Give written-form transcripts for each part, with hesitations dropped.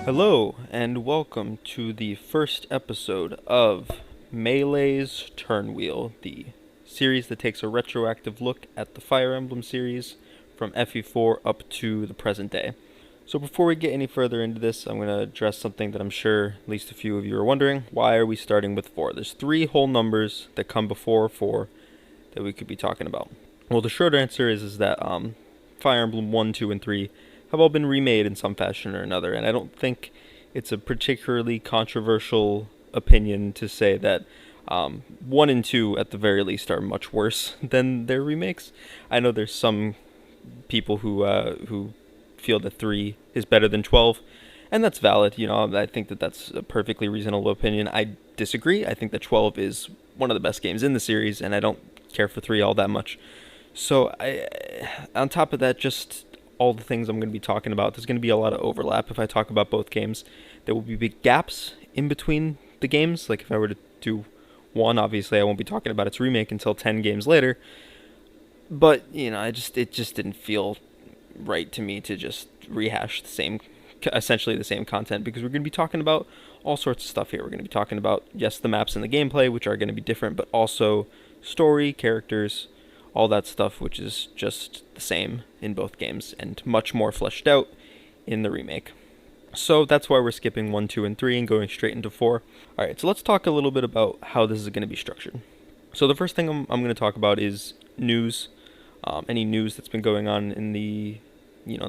Hello, and welcome to the first episode of Melee's Turnwheel, the series that takes a retroactive look at the Fire Emblem series from FE4 up to the present day. So before we get any further into this, I'm going to address something that I'm sure at least a few of you are wondering. Why are we starting with 4? There's 3 whole numbers that come before 4 that we could be talking about. Well, the short answer is that Fire Emblem 1, 2, and 3 have all been remade in some fashion or another, and I don't think it's a particularly controversial opinion to say that 1 and 2 at the very least are much worse than their remakes. I know there's some people who feel that 3 is better than 12, and that's valid. I think that that's a perfectly reasonable opinion. I disagree. I think that 12 is one of the best games in the series, and I don't care for 3 all that much. So on top of that, just all the things I'm going to be talking about, there's going to be a lot of overlap if I talk about both games. There will be big gaps in between the games. Like if I were to do 1, obviously I won't be talking about its remake until 10 games later. But, it just didn't feel right to me to just rehash essentially the same content, because we're going to be talking about all sorts of stuff here. We're going to be talking about, yes, the maps and the gameplay, which are going to be different, but also story, characters, all that stuff, which is just the same in both games and much more fleshed out in the remake. So that's why we're skipping 1, 2, and 3 and going straight into 4. Alright, so let's talk a little bit about how this is going to be structured. So the first thing I'm going to talk about is news. Any news that's been going on in the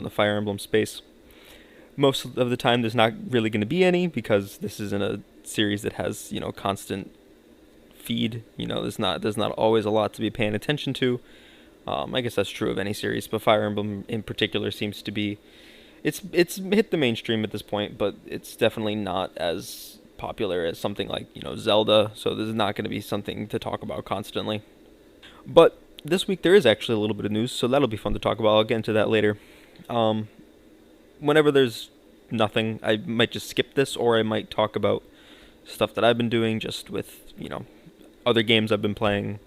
Fire Emblem space. Most of the time there's not really going to be any, because this isn't a series that has, constant feed. There's not always a lot to be paying attention to. I guess that's true of any series, but Fire Emblem in particular seems to be, it's hit the mainstream at this point, but it's definitely not as popular as something like Zelda. So this is not going to be something to talk about constantly. But this week there is actually a little bit of news, so that'll be fun to talk about. I'll get into that later. Whenever there's nothing, I might just skip this, or I might talk about stuff that I've been doing, just with other games I've been playing,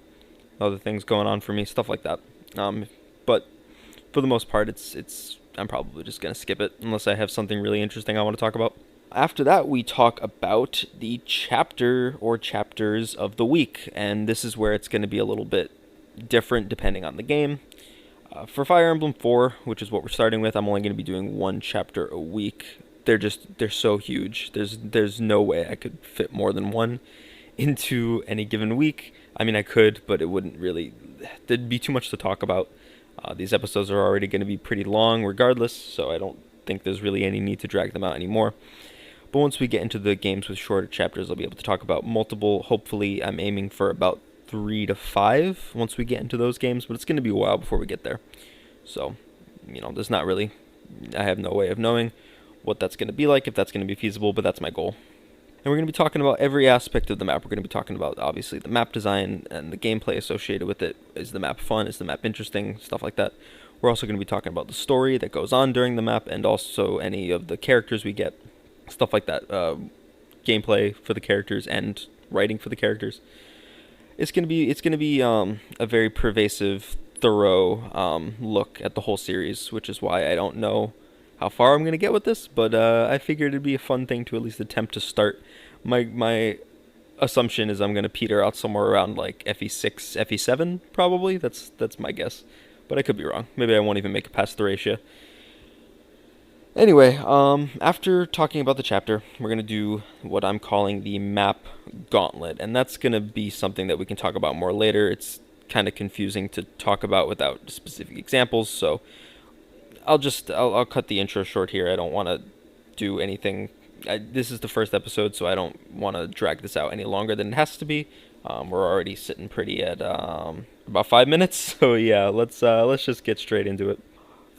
other things going on for me, stuff like that. But for the most part, I'm probably just going to skip it unless I have something really interesting I want to talk about. After that, we talk about the chapter or chapters of the week, and this is where it's going to be a little bit different depending on the game. For Fire Emblem 4, which is what we're starting with, I'm only going to be doing 1 chapter a week. They're so huge. There's no way I could fit more than 1 into any given week. I mean, I could, but it wouldn't really, there'd be too much to talk about. These episodes are already going to be pretty long regardless, so I don't think there's really any need to drag them out anymore. But once we get into the games with shorter chapters, I'll be able to talk about multiple. Hopefully, I'm aiming for about 3 to 5 once we get into those games, but it's going to be a while before we get there. So, there's not really, I have no way of knowing what that's going to be like, if that's going to be feasible, but that's my goal. And we're going to be talking about every aspect of the map. We're going to be talking about, obviously, the map design and the gameplay associated with it. Is the map fun? Is the map interesting? Stuff like that. We're also going to be talking about the story that goes on during the map, and also any of the characters we get. Stuff like that. Gameplay for the characters and writing for the characters. It's going to be a very pervasive, thorough look at the whole series, which is why I don't know how far I'm going to get with this, but I figured it'd be a fun thing to at least attempt to start. My assumption is I'm going to peter out somewhere around like FE6, FE7, probably. That's my guess, but I could be wrong. Maybe I won't even make it past the ratio. Anyway, after talking about the chapter, we're going to do what I'm calling the map gauntlet, and that's going to be something that we can talk about more later. It's kind of confusing to talk about without specific examples, so I'll cut the intro short here. I don't want to do anything. This is the first episode, so I don't want to drag this out any longer than it has to be. We're already sitting pretty at about 5 minutes, so yeah, let's just get straight into it.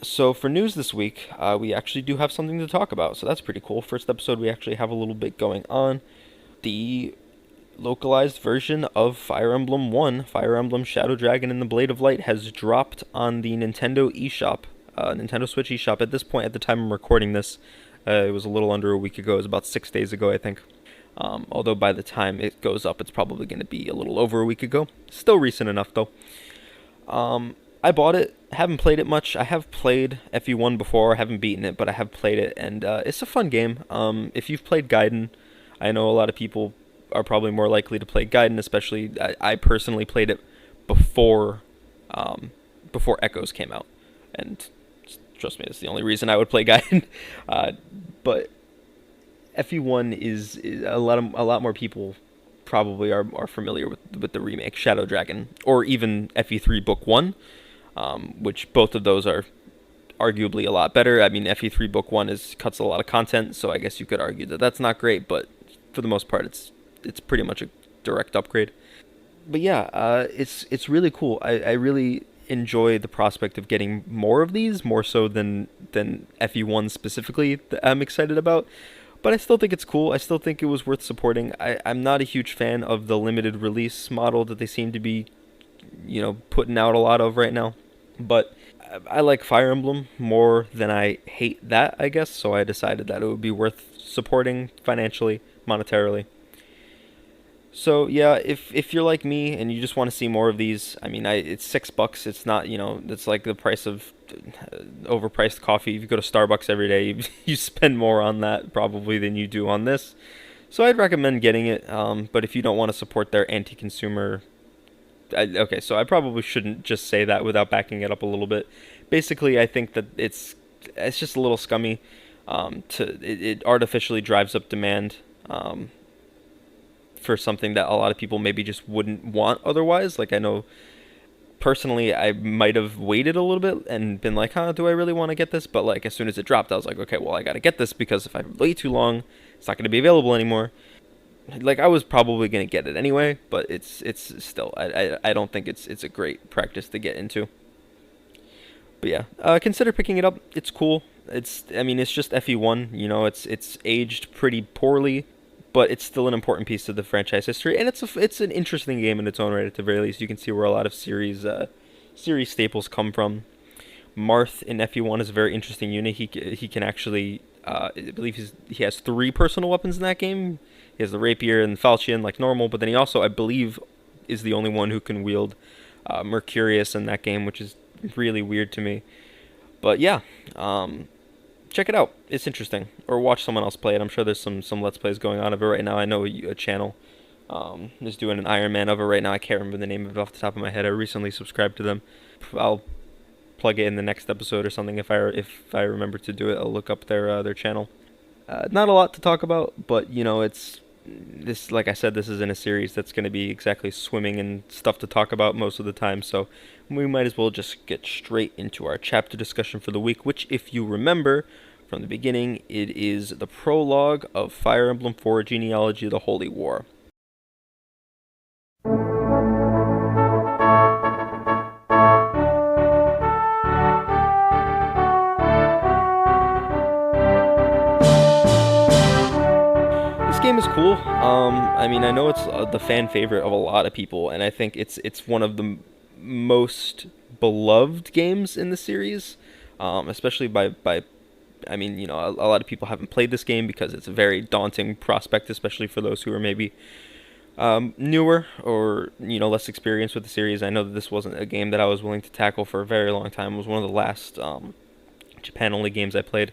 So for news this week, we actually do have something to talk about, so that's pretty cool. First episode, we actually have a little bit going on. The localized version of Fire Emblem 1, Fire Emblem Shadow Dragon and the Blade of Light, has dropped on the Nintendo eShop. Nintendo Switch eShop. At this point, at the time I'm recording this, it was a little under a week ago. It was about 6 days ago, I think. Although by the time it goes up, it's probably going to be a little over a week ago. Still recent enough, though. I bought it, haven't played it much. I have played FE1 before, haven't beaten it, but I have played it, and it's a fun game. If you've played Gaiden, I know a lot of people are probably more likely to play Gaiden, especially I personally played it before before Echoes came out, and trust me, it's the only reason I would play Gaiden. But FE1 is a lot more people probably are familiar with the remake Shadow Dragon, or even FE3 Book 1, which both of those are arguably a lot better. I mean, FE3 Book 1 cuts a lot of content, so I guess you could argue that that's not great, but for the most part, it's pretty much a direct upgrade. But yeah, it's really cool. I really enjoy the prospect of getting more of these, more so than FE1 specifically that I'm excited about. But I still think it's cool. I still think it was worth supporting. I'm not a huge fan of the limited release model that they seem to be, putting out a lot of right now. But I like Fire Emblem more than I hate that, I guess. So I decided that it would be worth supporting financially, monetarily. So yeah, if you're like me and you just want to see more of these, I mean, it's $6. It's not, it's like the price of overpriced coffee. If you go to Starbucks every day, you spend more on that probably than you do on this. So I'd recommend getting it. But if you don't want to support their anti-consumer, okay, so I probably shouldn't just say that without backing it up a little bit. Basically, I think that it's just a little scummy. It artificially drives up demand. For something that a lot of people maybe just wouldn't want otherwise. Like, I know personally I might have waited a little bit and been like, do I really want to get this? But like, as soon as it dropped, I was like, okay, well, I gotta get this, because if I wait too long, it's not gonna be available anymore. Like, I was probably gonna get it anyway, but it's still, I don't think it's a great practice to get into. But yeah, consider picking it up. It's cool. It's just FE1. It's aged pretty poorly, but it's still an important piece of the franchise history, and it's an interesting game in its own right. At the very least, you can see where a lot of series staples come from. Marth in FE1 is a very interesting unit. He can actually, I believe he has 3 personal weapons in that game. He has the rapier and falchion like normal, but then he also, I believe, is the only one who can wield Mercurius in that game, which is really weird to me. But yeah, check it out. It's interesting. Or watch someone else play it. I'm sure there's some Let's Plays going on of it right now. I know a channel is doing an Iron Man of it right now. I can't remember the name of it off the top of my head. I recently subscribed to them. I'll plug it in the next episode or something if I remember to do it. I'll look up their channel. Not a lot to talk about, but it's this. Like I said, this isn't a series that's going to be exactly swimming in stuff to talk about most of the time. So we might as well just get straight into our chapter discussion for the week, which, if you remember from the beginning, it is the prologue of Fire Emblem 4 Genealogy: The Holy War. This game is cool. I know it's the fan favorite of a lot of people, and I think it's one of the most beloved games in the series, especially by a lot of people haven't played this game because it's a very daunting prospect, especially for those who are maybe newer or less experienced with the series. I know that this wasn't a game that I was willing to tackle for a very long time. It was one of the last Japan-only games I played.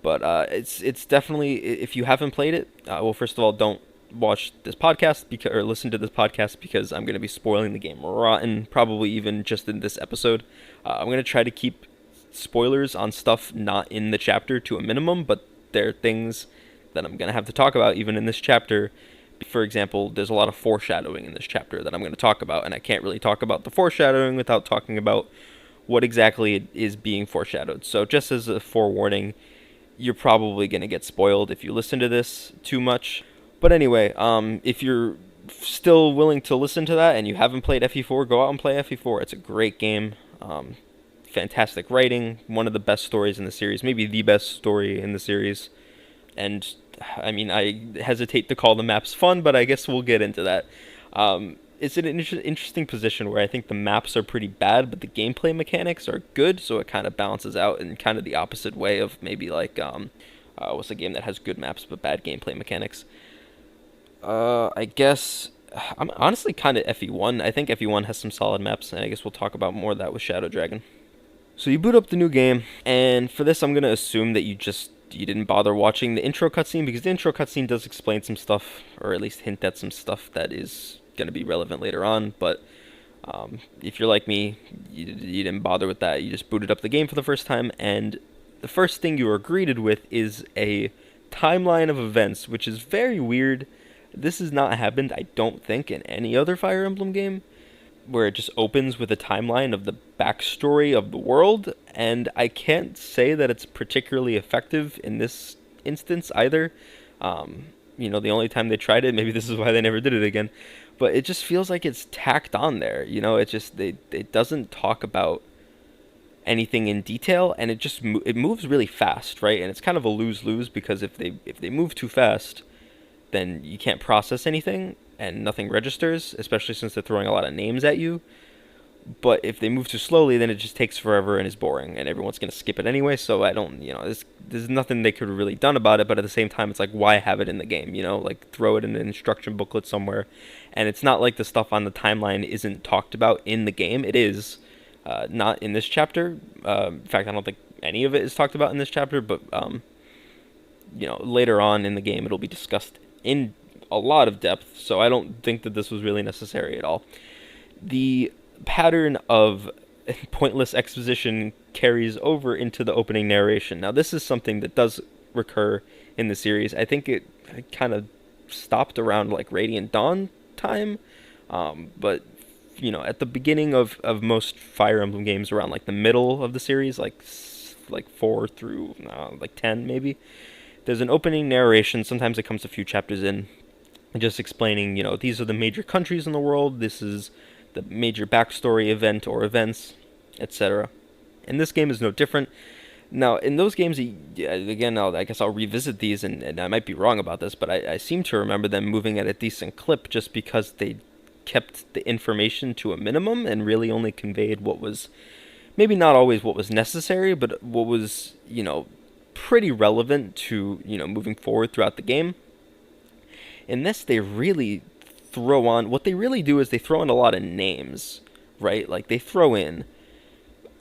But it's definitely, if you haven't played it, well, first of all, don't watch this podcast or listen to this podcast, because I'm going to be spoiling the game rotten, probably even just in this episode. I'm going to try to keep spoilers on stuff not in the chapter to a minimum, but there are things that I'm going to have to talk about even in this chapter. For example, there's a lot of foreshadowing in this chapter that I'm going to talk about, and I can't really talk about the foreshadowing without talking about what exactly is being foreshadowed. So just as a forewarning, you're probably going to get spoiled if you listen to this too much. But anyway, if you're still willing to listen to that and you haven't played FE4, go out and play FE4. It's a great game. Fantastic writing, one of the best stories in the series, maybe the best story in the series. And I hesitate to call the maps fun, but I guess we'll get into that. It's an interesting position where I think the maps are pretty bad, but the gameplay mechanics are good, so it kind of balances out in kind of the opposite way of maybe like, what's a game that has good maps but bad gameplay mechanics? I guess I'm honestly kind of FE1. I think FE1 has some solid maps, and I guess we'll talk about more of that with Shadow Dragon. So you boot up the new game, and for this, I'm gonna assume that you didn't bother watching the intro cutscene, because the intro cutscene does explain some stuff, or at least hint at some stuff that is gonna be relevant later on. But if you're like me, you didn't bother with that. You just booted up the game for the first time, and the first thing you are greeted with is a timeline of events, which is very weird. This has not happened, I don't think, in any other Fire Emblem game, where it just opens with a timeline of the backstory of the world, and I can't say that it's particularly effective in this instance either. The only time they tried it, maybe this is why they never did it again, but it just feels like it's tacked on there. It just it doesn't talk about anything in detail, and it moves really fast, right? And it's kind of a lose-lose, because if they move too fast, then you can't process anything and nothing registers, especially since they're throwing a lot of names at you. But if they move too slowly, then it just takes forever and is boring, and everyone's going to skip it anyway. So I don't, there's nothing they could have really done about it, but at the same time, it's like, why have it in the game? Like, throw it in an instruction booklet somewhere. And it's not like the stuff on the timeline isn't talked about in the game. It is, not in this chapter. In fact, I don't think any of it is talked about in this chapter, but, later on in the game, it'll be discussed in a lot of depth, so I don't think that this was really necessary at all. The pattern of pointless exposition carries over into the opening narration. Now, this is something that does recur in the series. I think it kind of stopped around like Radiant Dawn time, but at the beginning of most Fire Emblem games, around like the middle of the series, like 4 through like 10 maybe, there's an opening narration. Sometimes it comes a few chapters in, just explaining, these are the major countries in the world, this is the major backstory event or events, etc. And this game is no different. Now, in those games, again, I guess I'll revisit these, and I might be wrong about this, but I seem to remember them moving at a decent clip, just because they kept the information to a minimum and really only conveyed what was, maybe not always what was necessary, but what was, pretty relevant to, moving forward throughout the game. In this, they really throw on, what they really do is they throw in a lot of names, right? Like, they throw in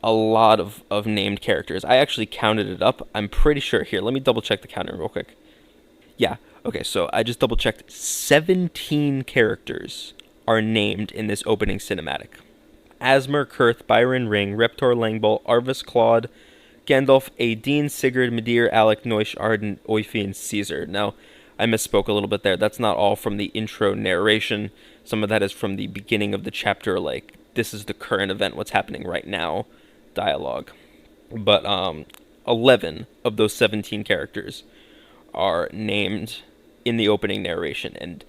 a lot of named characters. I actually counted it up. I'm pretty sure. Here, let me double check the counter real quick. Yeah, okay, so I just double checked. 17 characters are named in this opening cinematic. Asmer, Kurth, Byron, Ring, Reptor, Langbolt, Arvis, Claude, Gandalf, Aideen, Sigurd, Midir, Alec, Noish, Arden, Oifi, and Caesar. Now, I misspoke a little bit there. That's not all from the intro narration. Some of that is from the beginning of the chapter, like, this is the current event, what's happening right now, dialogue. But 11 of those 17 characters are named in the opening narration, and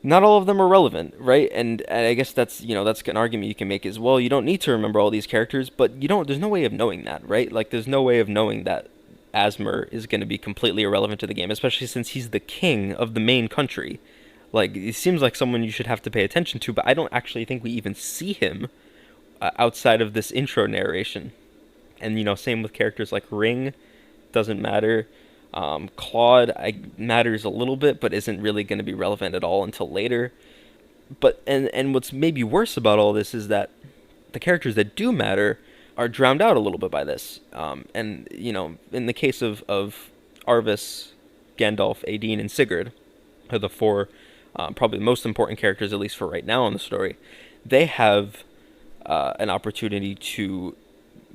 not all of them are relevant, right? And I guess that's an argument you can make is, well, you don't need to remember all these characters, but there's no way of knowing that, right? Like, there's no way of knowing that Asmer is going to be completely irrelevant to the game, especially since he's the king of the main country. Like, it seems like someone you should have to pay attention to, but I don't actually think we even see him outside of this intro narration. And, same with characters like Ring, doesn't matter. Claude matters a little bit, but isn't really going to be relevant at all until later. But and what's maybe worse about all this is that the characters that do matter are drowned out a little bit by this. And in the case of Arvis, Gandalf, Aideen, and Sigurd, are the four probably the most important characters, at least for right now in the story. They have an opportunity to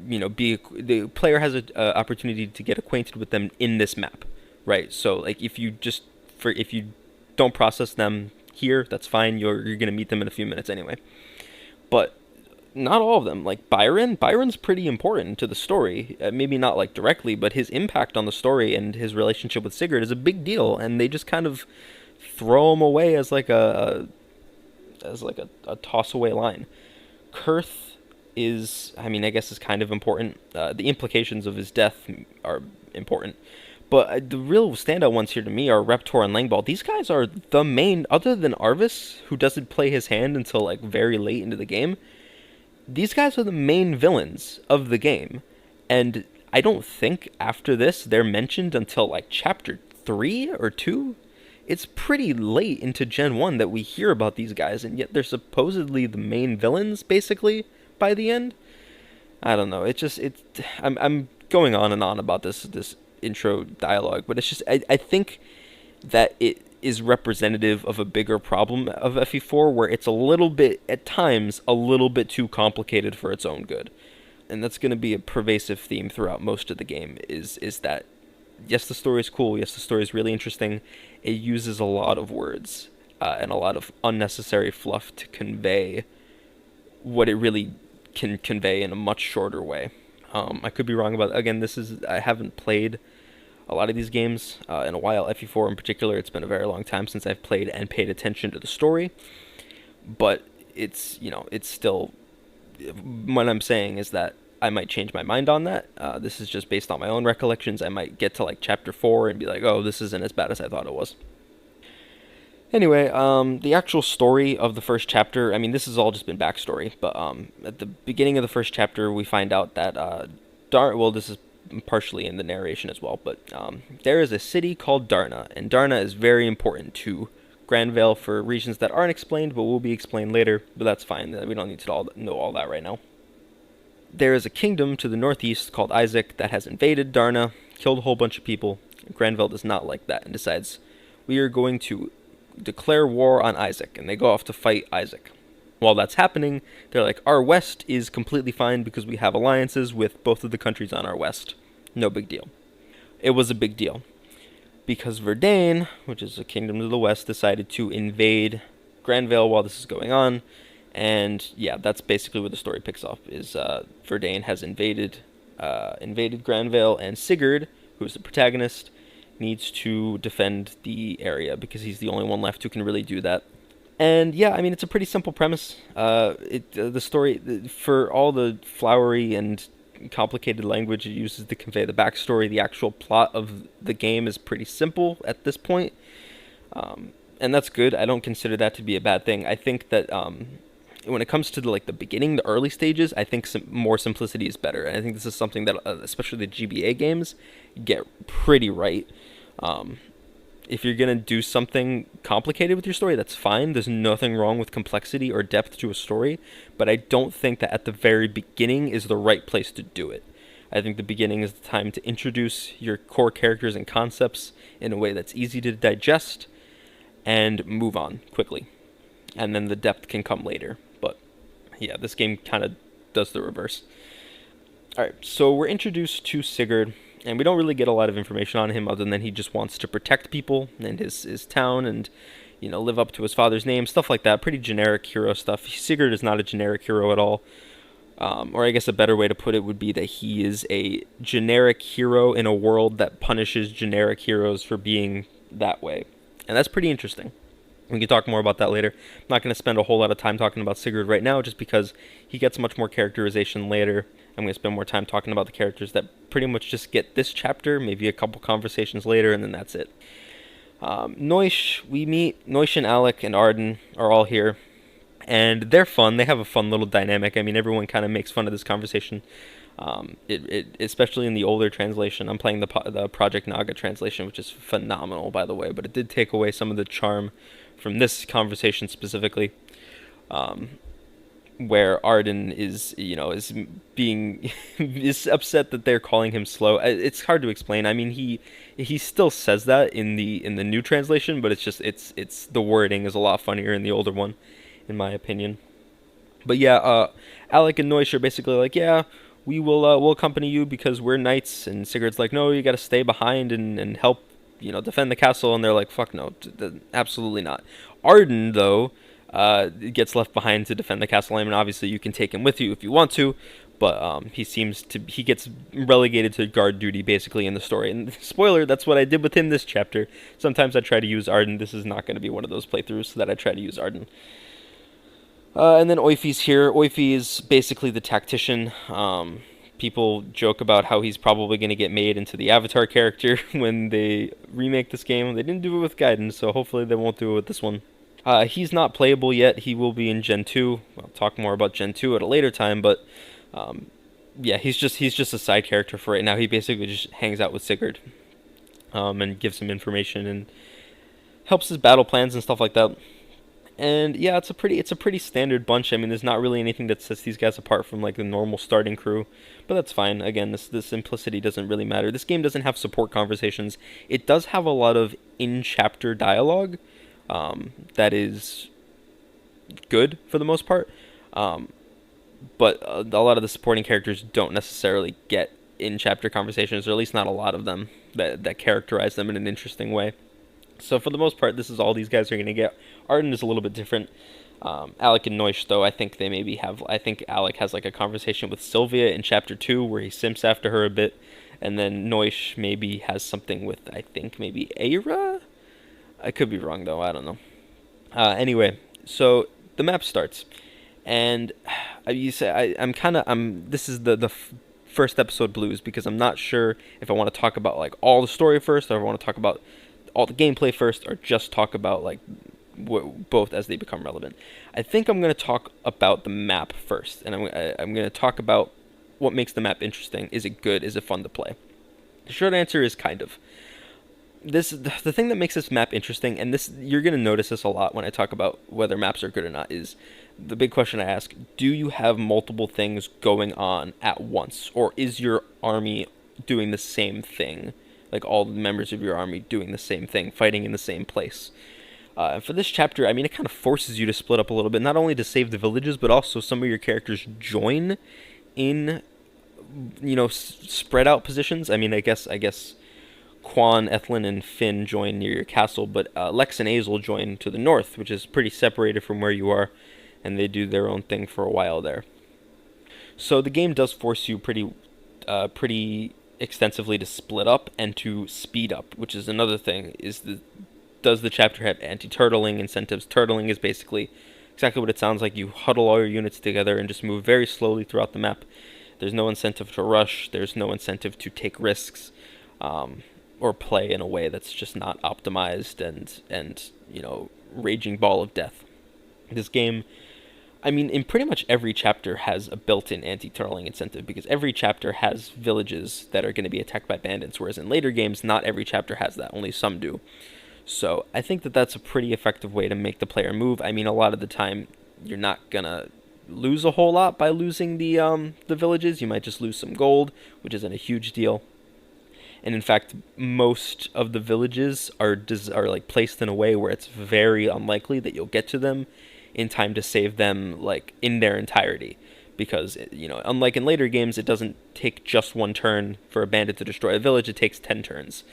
the player has an opportunity to get acquainted with them in this map, right? So, like, if you don't process them here, that's fine. You're gonna meet them in a few minutes anyway. But not all of them. Like Byron's pretty important to the story. Maybe not like directly, but his impact on the story and his relationship with Sigurd is a big deal, and they just kind of throw him away as like a toss away line. Kurth I guess is kind of important. The implications of his death are important. But the real standout ones here to me are Reptor and Langball. These guys are the main, other than Arvis, who doesn't play his hand until like very late into the game. These guys are the main villains of the game. And I don't think after this they're mentioned until like chapter 3 or 2. it's pretty late into Gen 1 that we hear about these guys, and yet they're supposedly the main villains, basically, by the end. I don't know. I'm going on and on about this intro dialogue, but it's just, I think that it is representative of a bigger problem of FE4, where it's a little bit, at times, a little bit too complicated for its own good. And that's going to be a pervasive theme throughout most of the game, is that, yes, the story is cool, yes, the story is really interesting, it uses a lot of words and a lot of unnecessary fluff to convey what it really can convey in a much shorter way. I could be wrong about, again, I haven't played a lot of these games in a while. FE4 in particular, it's been a very long time since I've played and paid attention to the story, but it's still, what I'm saying is that I might change my mind on that. This is just based on my own recollections. I might get to like chapter 4 and be like, oh, this isn't as bad as I thought it was. Anyway, the actual story of the first chapter, I mean, this has all just been backstory, but at the beginning of the first chapter, we find out that, this is partially in the narration as well, but there is a city called Darna, and Darna is very important to Granvale for reasons that aren't explained, but will be explained later, but that's fine. We don't need to know all that right now. There is a kingdom to the northeast called Isaac that has invaded Darna, killed a whole bunch of people. Granvale does not like that and decides, we are going to declare war on Isaac, and they go off to fight Isaac. While that's happening, they're like, our west is completely fine because we have alliances with both of the countries on our west. No big deal. It was a big deal because Verdane, which is a kingdom to the west, decided to invade Granvale while this is going on. And yeah, that's basically where the story picks up, is Verdane has invaded Granvale, and Sigurd, who is the protagonist, needs to defend the area because he's the only one left who can really do that. And yeah, I mean, it's a pretty simple premise. The story, for all the flowery and complicated language it uses to convey the backstory, the actual plot of the game is pretty simple at this point. And that's good. I don't consider that to be a bad thing. I think that when it comes to the beginning, the early stages, I think more simplicity is better. And I think this is something that, especially the GBA games, get pretty right. If you're going to do something complicated with your story, that's fine. There's nothing wrong with complexity or depth to a story, but I don't think that at the very beginning is the right place to do it. I think the beginning is the time to introduce your core characters and concepts in a way that's easy to digest and move on quickly. And then the depth can come later. But yeah, this game kind of does the reverse. Alright, so we're introduced to Sigurd, and we don't really get a lot of information on him other than he just wants to protect people and his town and, live up to his father's name, stuff like that. Pretty generic hero stuff. Sigurd is not a generic hero at all. Or I guess a better way to put it would be that he is a generic hero in a world that punishes generic heroes for being that way. And that's pretty interesting. We can talk more about that later. I'm not going to spend a whole lot of time talking about Sigurd right now, just because he gets much more characterization later. I'm going to spend more time talking about the characters that pretty much just get this chapter, maybe a couple conversations later, and then that's it. Noish, we meet Noish and Alec and Arden are all here, and they're fun. They have a fun little dynamic. I mean, everyone kind of makes fun of this conversation. Especially in the older translation. I'm playing the Project Naga translation, which is phenomenal, by the way, but it did take away some of the charm from this conversation specifically, where Arden is being is upset that they're calling him slow. It's hard to explain. I mean, he still says that in the new translation, but it's the wording is a lot funnier in the older one, in my opinion. But yeah, Alec and Noish are basically like, yeah, we'll accompany you because we're knights, and Sigurd's like, no, you got to stay behind and help defend the castle, and they're like, fuck no, absolutely not. Arden, though, gets left behind to defend the castle. I mean, obviously you can take him with you if you want to, but he gets relegated to guard duty basically in the story. And spoiler, that's what I did with him this chapter. Sometimes I try to use Arden. This is not going to be one of those playthroughs that I try to use Arden. And then Oifi's here. Oifi is basically the tactician. People joke about how he's probably going to get made into the Avatar character when they remake this game. They didn't do it with Gaiden, so hopefully they won't do it with this one. He's not playable yet. He will be in Gen 2. I'll talk more about Gen 2 at a later time, but yeah, he's just a side character for right now. He basically just hangs out with Sigurd and gives him information and helps his battle plans and stuff like that. And yeah, it's a pretty standard bunch. I mean, there's not really anything that sets these guys apart from like the normal starting crew, but that's fine. Again, this simplicity doesn't really matter. This game doesn't have support conversations. It does have a lot of in-chapter dialogue, that is good for the most part. But a lot of the supporting characters don't necessarily get in-chapter conversations, or at least not a lot of them that characterize them in an interesting way. So for the most part, this is all these guys are going to get. Arden is a little bit different. Alec and Noish, though, I think they maybe have. I think Alec has like a conversation with Sylvia in chapter 2 where he simps after her a bit, and then Noish maybe has something with, I think, maybe Aira. I could be wrong though. I don't know. Anyway, so the map starts, and you say I'm. This is the first episode blues because I'm not sure if I want to talk about like all the story first, or if I want to talk about all the gameplay first, or just talk about like both as they become relevant. I think I'm going to talk about the map first, and I'm going to talk about what makes the map interesting. Is it good? Is it fun to play? The short answer is kind of. The thing that makes this map interesting, and this you're going to notice this a lot when I talk about whether maps are good or not, is the big question I ask: do you have multiple things going on at once, or is your army doing the same thing? Like all the members of your army doing the same thing, fighting in the same place. For this chapter, I mean, it kind of forces you to split up a little bit, not only to save the villages, but also some of your characters join in, spread out positions. I mean, I guess Quan, Ethlin, and Finn join near your castle, but Lex and Azel join to the north, which is pretty separated from where you are, and they do their own thing for a while there. So the game does force you pretty extensively to split up and to speed up, which is another thing. Does the chapter have anti-turtling incentives? Turtling is basically exactly what it sounds like. You huddle all your units together and just move very slowly throughout the map. There's no incentive to rush. There's no incentive to take risks, or play in a way that's just not optimized and raging ball of death. This game, I mean, in pretty much every chapter has a built-in anti-turtling incentive, because every chapter has villages that are going to be attacked by bandits, whereas in later games, not every chapter has that, only some do. So I think that that's a pretty effective way to make the player move. I mean, a lot of the time, you're not going to lose a whole lot by losing the villages. You might just lose some gold, which isn't a huge deal. And in fact, most of the villages are like placed in a way where it's very unlikely that you'll get to them in time to save them like in their entirety, because unlike in later games, it doesn't take just one turn for a bandit to destroy a village. It takes 10 turns.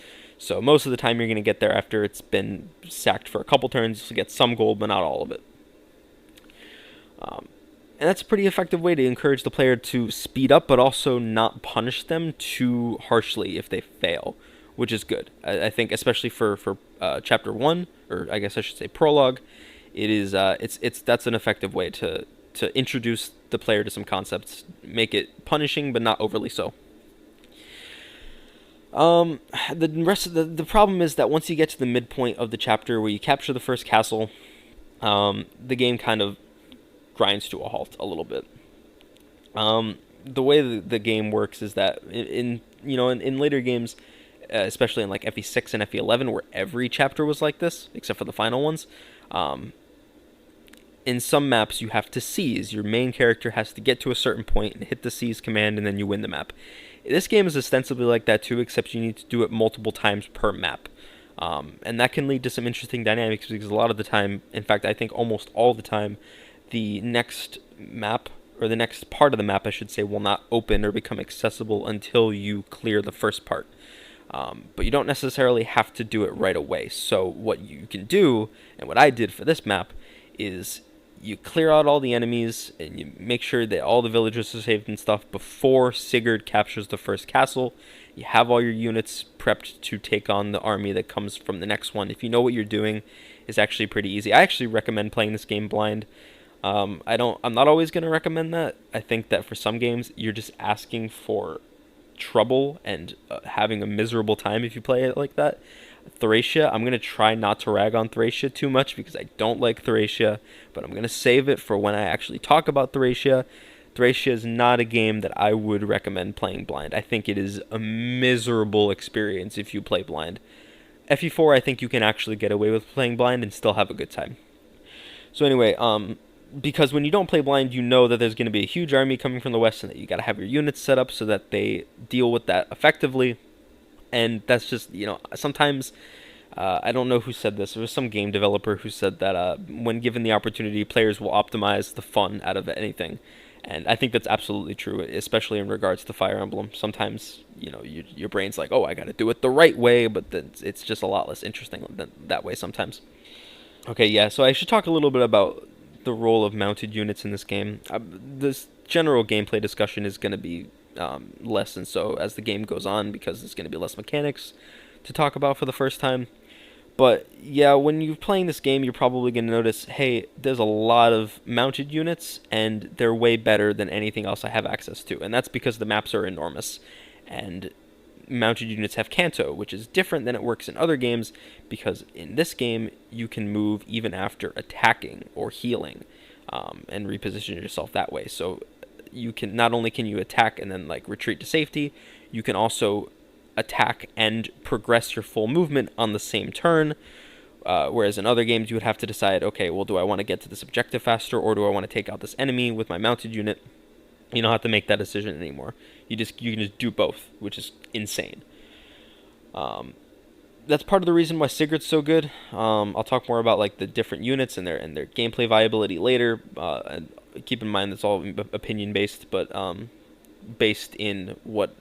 So most of the time you're going to get there after it's been sacked for a couple turns to get some gold, but not all of it. And that's a pretty effective way to encourage the player to speed up, but also not punish them too harshly if they fail, which is good. I think especially for chapter 1, or I guess I should say prologue, it is that's an effective way to introduce the player to some concepts, make it punishing but not overly so. The rest of the problem is that once you get to the midpoint of the chapter where you capture the first castle, the game kind of grinds to a halt a little bit. The way the game works is that in later games, especially in like FE6 and FE11, where every chapter was like this, except for the final ones, in some maps you have to seize. Your main character has to get to a certain point and hit the seize command, and then you win the map. This game is ostensibly like that too, except you need to do it multiple times per map. And that can lead to some interesting dynamics, because a lot of the time, in fact, I think almost all the time, the next map, or the next part of the map, I should say, will not open or become accessible until you clear the first part. But you don't necessarily have to do it right away. So what you can do, and what I did for this map, is you clear out all the enemies, and you make sure that all the villagers are saved and stuff before Sigurd captures the first castle. You have all your units prepped to take on the army that comes from the next one. If you know what you're doing, it's actually pretty easy. I actually recommend playing this game blind. I'm not always going to recommend that. I think that for some games, you're just asking for trouble and having a miserable time if you play it like that. Thracia, I'm going to try not to rag on Thracia too much, because I don't like Thracia, but I'm going to save it for when I actually talk about Thracia. Thracia is not a game that I would recommend playing blind. I think it is a miserable experience if you play blind. FE4, I think you can actually get away with playing blind and still have a good time. So anyway, because when you don't play blind, you know that there's going to be a huge army coming from the west, and that you got to have your units set up so that they deal with that effectively. And that's just, sometimes, I don't know who said this. There was some game developer who said that when given the opportunity, players will optimize the fun out of anything. And I think that's absolutely true, especially in regards to Fire Emblem. Sometimes, your brain's like, oh, I got to do it the right way, but then it's just a lot less interesting that way sometimes. Okay, yeah, so I should talk a little bit about the role of mounted units in this game. This general gameplay discussion is going to be less and so as the game goes on, because there's going to be less mechanics to talk about for the first time. But yeah, when you're playing this game, you're probably going to notice, hey, there's a lot of mounted units, and they're way better than anything else I have access to. And that's because the maps are enormous. And mounted units have Canto, which is different than it works in other games, because in this game, you can move even after attacking or healing, and reposition yourself that way. So you can, not only can you attack and then retreat to safety, you can also attack and progress your full movement on the same turn, whereas in other games you would have to decide, okay, well, do I want to get to this objective faster, or do I want to take out this enemy with my mounted unit? You don't have to make that decision anymore. You can just do both, which is insane. That's part of the reason why Sigurd's so good. I'll talk more about the different units and their gameplay viability later. And keep in mind that's all opinion based, but based in what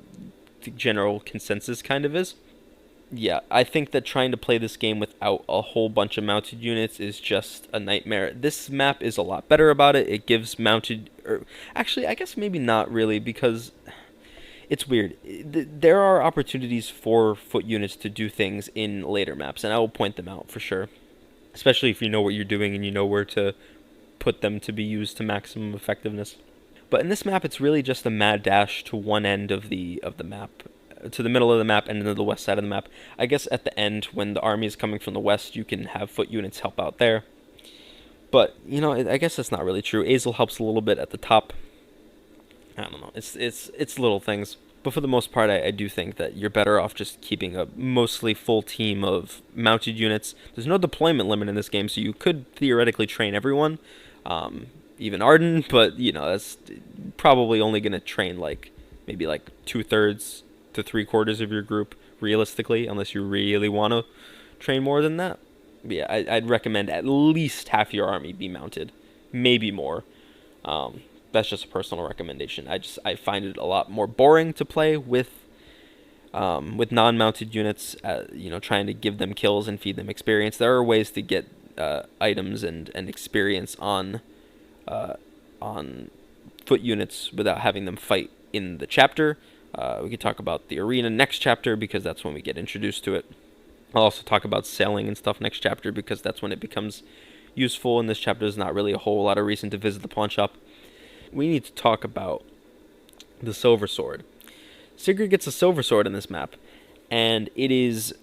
the general consensus kind of is. Yeah, I think that trying to play this game without a whole bunch of mounted units is just a nightmare. This map is a lot better about it. It gives mounted... actually, I guess maybe not really, because it's weird. There are opportunities for foot units to do things in later maps, and I will point them out for sure. Especially if you know what you're doing and you know where to put them to be used to maximum effectiveness. But in this map, it's really just a mad dash to one end of the map, to the middle of the map and to the west side of the map. I guess at the end, when the army is coming from the west, you can have foot units help out there. But, I guess that's not really true. Azel helps a little bit at the top. I don't know. It's little things. But for the most part, I do think that you're better off just keeping a mostly full team of mounted units. There's no deployment limit in this game, so you could theoretically train everyone. Even Arden, but, that's probably only going to train, maybe 2/3 to 3/4 of your group, realistically, unless you really want to train more than that. But yeah, I'd recommend at least half your army be mounted, maybe more. That's just a personal recommendation. I find it a lot more boring to play with non-mounted units, trying to give them kills and feed them experience. There are ways to get items and experience on foot units without having them fight in the chapter. We could talk about the arena next chapter, because that's when we get introduced to it. I'll also talk about sailing and stuff next chapter, because that's when it becomes useful. In this chapter, there's not really a whole lot of reason to visit the pawn shop. We need to talk about the Silver Sword. Sigurd gets a Silver Sword in this map, and it is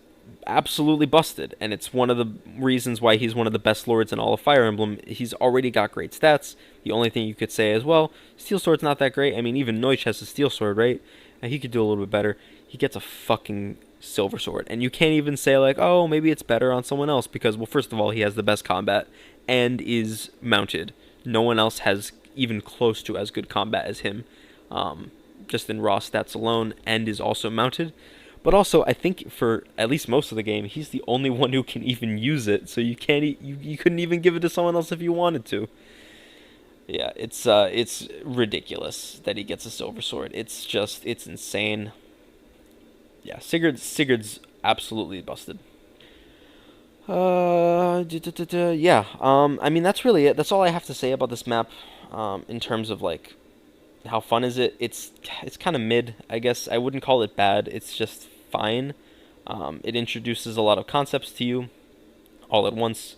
absolutely busted, and it's one of the reasons why he's one of the best lords in all of Fire Emblem. He's already got great stats. The only thing you could say is, well, Steel Sword's not that great. I mean, even Neusch has a Steel Sword, right? And he could do a little bit better. He gets a fucking Silver Sword, and you can't even say, oh, maybe it's better on someone else, because, well, first of all, he has the best combat and is mounted. No one else has even close to as good combat as him, just in raw stats alone, and is also mounted. But also, I think for at least most of the game, he's the only one who can even use it. So you couldn't even give it to someone else if you wanted to. Yeah, it's ridiculous that he gets a Silver Sword. It's insane. Yeah, Sigurd's absolutely busted. Yeah. I mean, that's really it. That's all I have to say about this map. In terms of how fun is it? It's kind of mid, I guess. I wouldn't call it bad. It's just fine. It introduces a lot of concepts to you all at once,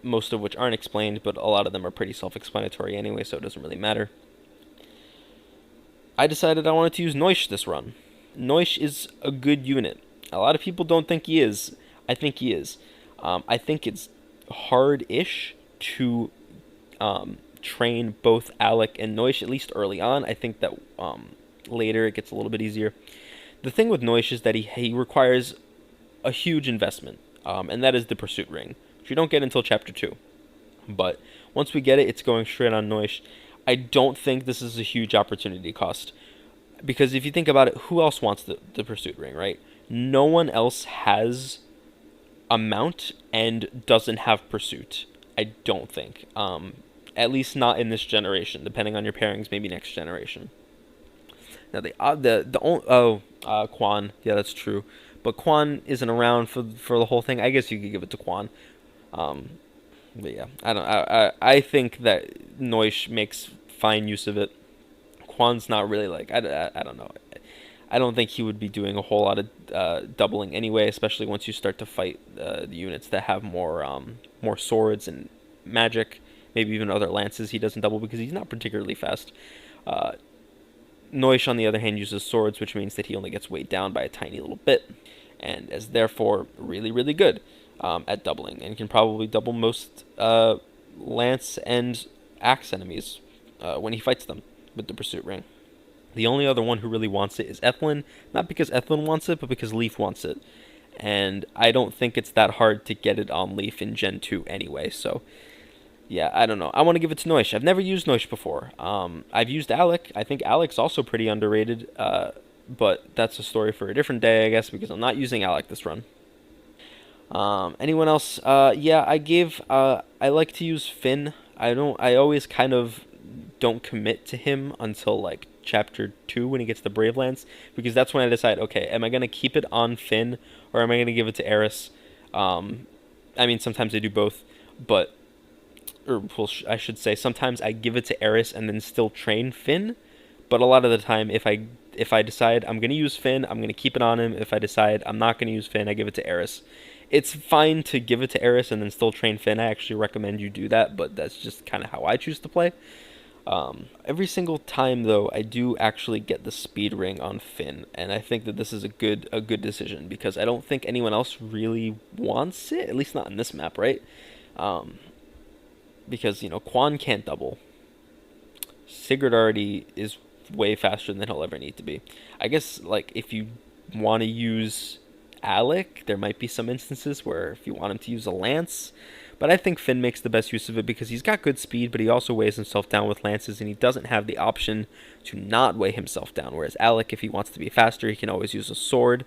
most of which aren't explained, but a lot of them are pretty self-explanatory anyway, so it doesn't really matter. I decided I wanted to use Neusch this run. Neusch is a good unit. A lot of people don't think he is. I think he is. I think it's hard-ish to train both Alec and Neusch, at least early on. I think that later it gets a little bit easier. The thing with Neusch is that he requires a huge investment, and that is the pursuit ring, which you don't get until chapter 2. But once we get it, it's going straight on Noish. I don't think this is a huge opportunity cost. Because if you think about it, who else wants the pursuit ring, right? No one else has a mount and doesn't have pursuit. I don't think. At least not in this generation. Depending on your pairings, maybe next generation. Now Quan. Yeah, that's true. But Quan isn't around for the whole thing. I guess you could give it to Quan. But yeah, I think that Noish makes fine use of it. Quan's not really like I don't know. I don't think he would be doing a whole lot of doubling anyway, especially once you start to fight the units that have more swords and magic, maybe even other lances. He doesn't double because he's not particularly fast. Noish, on the other hand, uses swords, which means that he only gets weighed down by a tiny little bit, and is therefore really, really good at doubling, and can probably double most lance and axe enemies when he fights them with the pursuit ring. The only other one who really wants it is Ethlin, not because Ethlin wants it, but because Leaf wants it. And I don't think it's that hard to get it on Leaf in Gen 2 anyway, so yeah, I don't know. I want to give it to Noish. I've never used Noish before. I've used Alec. I think Alec's also pretty underrated, but that's a story for a different day, I guess, because I'm not using Alec this run. Anyone else? Yeah, I like to use Finn. I always kind of don't commit to him until like chapter 2 when he gets the Brave Lance, because that's when I decide, okay, am I going to keep it on Finn or am I going to give it to Arvis? I mean, sometimes I do both, but I should say sometimes I give it to Arvis and then still train Finn, but a lot of the time if I decide I'm going to use Finn, I'm going to keep it on him. If I decide I'm not going to use Finn, I give it to Arvis. It's fine to give it to Arvis and then still train Finn. I actually recommend you do that, but that's just kind of how I choose to play. Every single time, though, I do actually get the speed ring on Finn, and I think that this is a good decision, because I don't think anyone else really wants it, at least not in this map, right? Because, Quan can't double. Sigurd already is way faster than he'll ever need to be. I guess, like, if you want to use Alec, there might be some instances where if you want him to use a lance, but I think Finn makes the best use of it because he's got good speed, but he also weighs himself down with lances, and he doesn't have the option to not weigh himself down, whereas Alec, if he wants to be faster, he can always use a sword.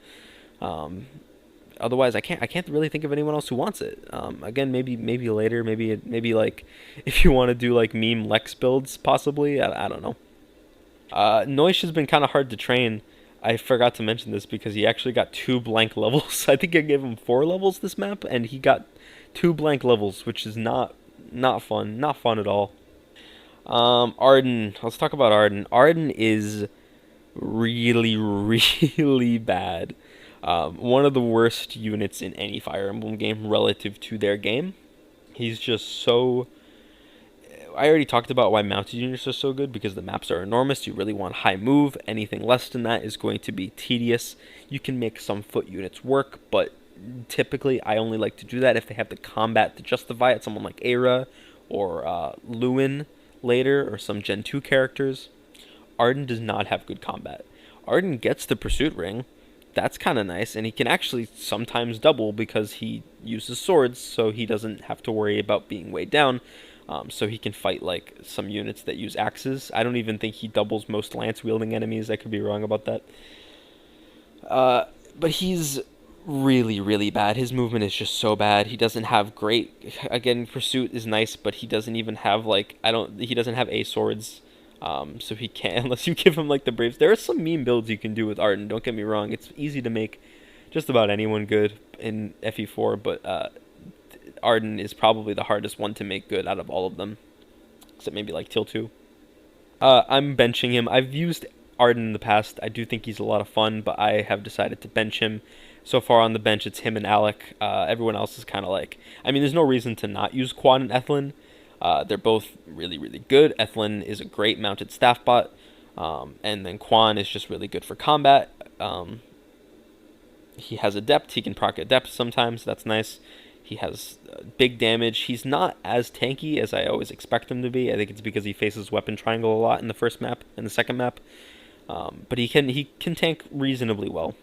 Otherwise, I can't really think of anyone else who wants it. Again, maybe later, maybe like if you want to do like meme Lex builds, possibly. I don't know. Noish has been kind of hard to train. I forgot to mention this because he actually got 2 blank levels. I think I gave him 4 levels this map, and he got 2 blank levels, which is not fun at all. Arden. Let's talk about Arden. Arden is really, really bad. One of the worst units in any Fire Emblem game relative to their game. He's just so... I already talked about why mounted units are so good, because the maps are enormous. You really want high move. Anything less than that is going to be tedious. You can make some foot units work, but typically I only like to do that if they have the combat to justify it. Someone like Aira or Lewin later, or some Gen 2 characters. Arden does not have good combat. Arden gets the pursuit ring. That's kind of nice, and he can actually sometimes double because he uses swords, so he doesn't have to worry about being weighed down. So he can fight like some units that use axes. I don't even think he doubles most lance-wielding enemies. I could be wrong about that. But he's really, really bad. His movement is just so bad. He doesn't have great... Again, pursuit is nice, but he doesn't even have like... He doesn't have swords. So he can't, unless you give him like the Braves. There are some meme builds you can do with Arden, don't get me wrong. It's easy to make just about anyone good in FE4, but Arden is probably the hardest one to make good out of all of them, except maybe like Till 2. I'm benching him. I've used Arden in the past. I do think he's a lot of fun, but I have decided to bench him. So far on the bench, it's him and Alec. Everyone else is kind of like... I mean, there's no reason to not use Quan and Ethlin. They're both really, really good. Ethlin is a great mounted staff bot, and then Quan is just really good for combat. He has Adept. He can proc Adept sometimes. That's nice. He has big damage. He's not as tanky as I always expect him to be. I think it's because he faces weapon triangle a lot in the first map and the second map. But he can tank reasonably well.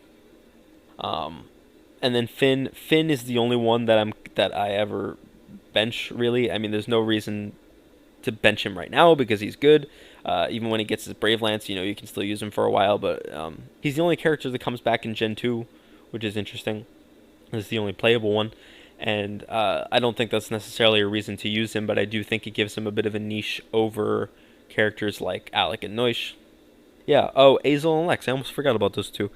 And then Finn is the only one that I ever bench, really. I mean, there's no reason to bench him right now because he's good. Even when he gets his Brave Lance, you can still use him for a while. But he's the only character that comes back in Gen 2, which is interesting. It's the only playable one. And I don't think that's necessarily a reason to use him, but I do think it gives him a bit of a niche over characters like Alec and Noish. Yeah, oh, Azel and Lex. I almost forgot about those two.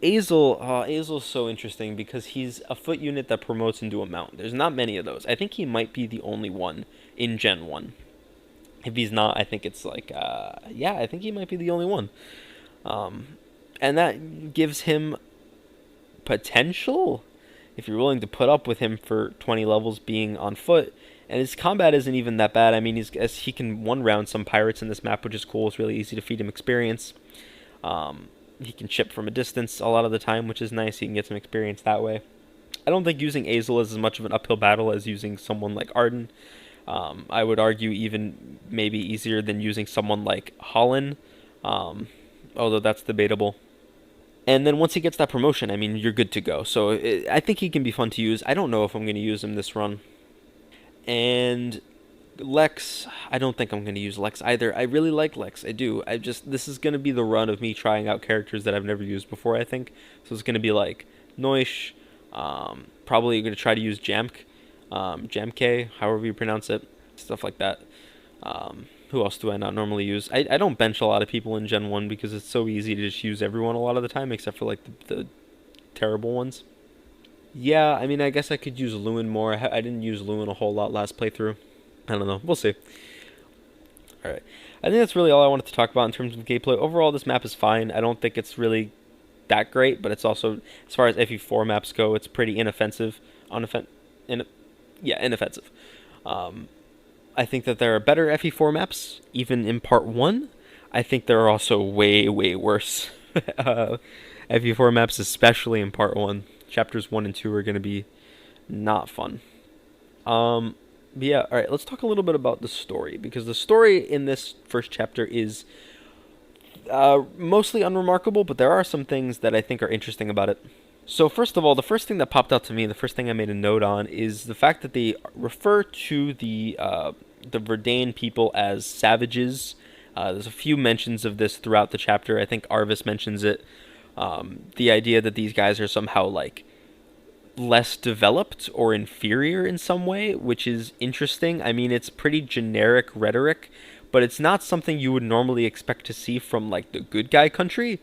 Azel's so interesting because he's a foot unit that promotes into a mount. There's not many of those. I think he might be the only one in Gen 1. If he's not, I think it's like, yeah, I think he might be the only one. And that gives him potential if you're willing to put up with him for 20 levels being on foot. And his combat isn't even that bad. I mean, he can one round some pirates in this map, which is cool. It's really easy to feed him experience. He can chip from a distance a lot of the time, which is nice. He can get some experience that way. I don't think using Azel is as much of an uphill battle as using someone like Arden. I would argue even maybe easier than using someone like Holland, although that's debatable. And then once he gets that promotion, I mean, you're good to go. So I think he can be fun to use. I don't know if I'm going to use him this run. And Lex, I don't think I'm going to use Lex either. I really like Lex. I do. This is going to be the run of me trying out characters that I've never used before, I think. So it's going to be like Noish, probably going to try to use Jamke, however you pronounce it, stuff like that. Who else do I not normally use? I don't bench a lot of people in Gen 1 because it's so easy to just use everyone a lot of the time, except for like the terrible ones. Yeah, I mean, I guess I could use Lewin more. I didn't use Lewin a whole lot last playthrough. I don't know. We'll see. Alright. I think that's really all I wanted to talk about in terms of gameplay. Overall, this map is fine. I don't think it's really that great, but it's also, as far as FE4 maps go, it's pretty inoffensive. Inoffensive. I think that there are better FE4 maps, even in Part 1. I think there are also way, way worse FE4 maps, especially in Part 1. Chapters 1 and 2 are going to be not fun. But yeah, alright, let's talk a little bit about the story, because the story in this first chapter is mostly unremarkable, but there are some things that I think are interesting about it. So first of all, the first thing that popped out to me, the first thing I made a note on, is the fact that they refer to the Verdane people as savages. There's a few mentions of this throughout the chapter. I think Arvis mentions it. The idea that these guys are somehow like less developed or inferior in some way, which is interesting. I mean, it's pretty generic rhetoric, but it's not something you would normally expect to see from like the good guy country.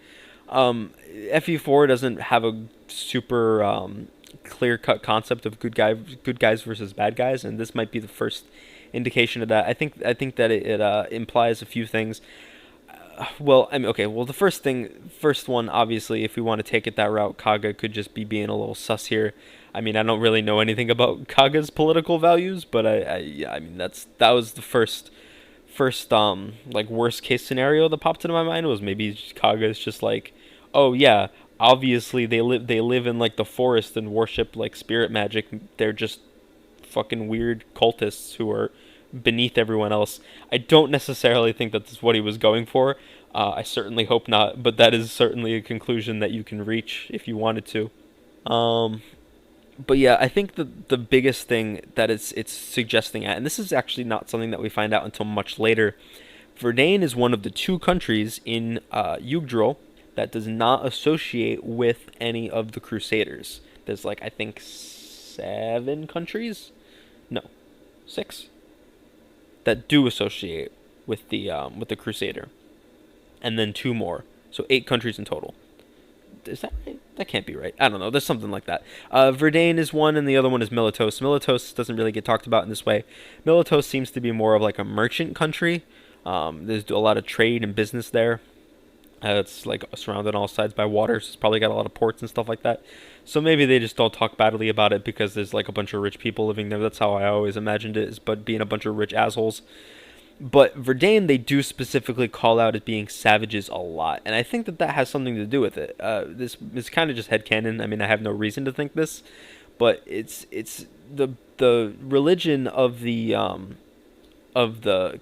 FE4 doesn't have a super clear-cut concept of good guys versus bad guys, and this might be the first indication of that. I think that it implies a few things. The first one, obviously, if we want to take it that route, Kaga could just be being a little sus here. I mean, I don't really know anything about Kaga's political values, but I mean, that was the first like worst case scenario that popped into my mind, was maybe Kaga's just like, oh yeah, obviously they live in like the forest and worship like spirit magic. They're just fucking weird cultists who are beneath everyone else. I don't necessarily think that's what he was going for. I certainly hope not, but that is certainly a conclusion that you can reach if you wanted to. But yeah, I think the biggest thing that it's suggesting at, and this is actually not something that we find out until much later, Verdane is one of the two countries in Yggdrasil that does not associate with any of the Crusaders. There's like, I think 7 countries? No, 6? That do associate with the Crusader. And then 2 more. So 8 countries in total. Is that right? That can't be right. I don't know. There's something like that. Verdane is one, and the other one is Militos. Militos doesn't really get talked about in this way. Militos seems to be more of like a merchant country. There's a lot of trade and business there. It's like surrounded on all sides by water, so it's probably got a lot of ports and stuff like that. So maybe they just don't talk badly about it because there's like a bunch of rich people living there. That's how I always imagined it, is but being a bunch of rich assholes. But Verdane, they do specifically call out as being savages a lot, and I think that has something to do with it. This is kind of just headcanon. I mean, I have no reason to think this, but it's the religion of the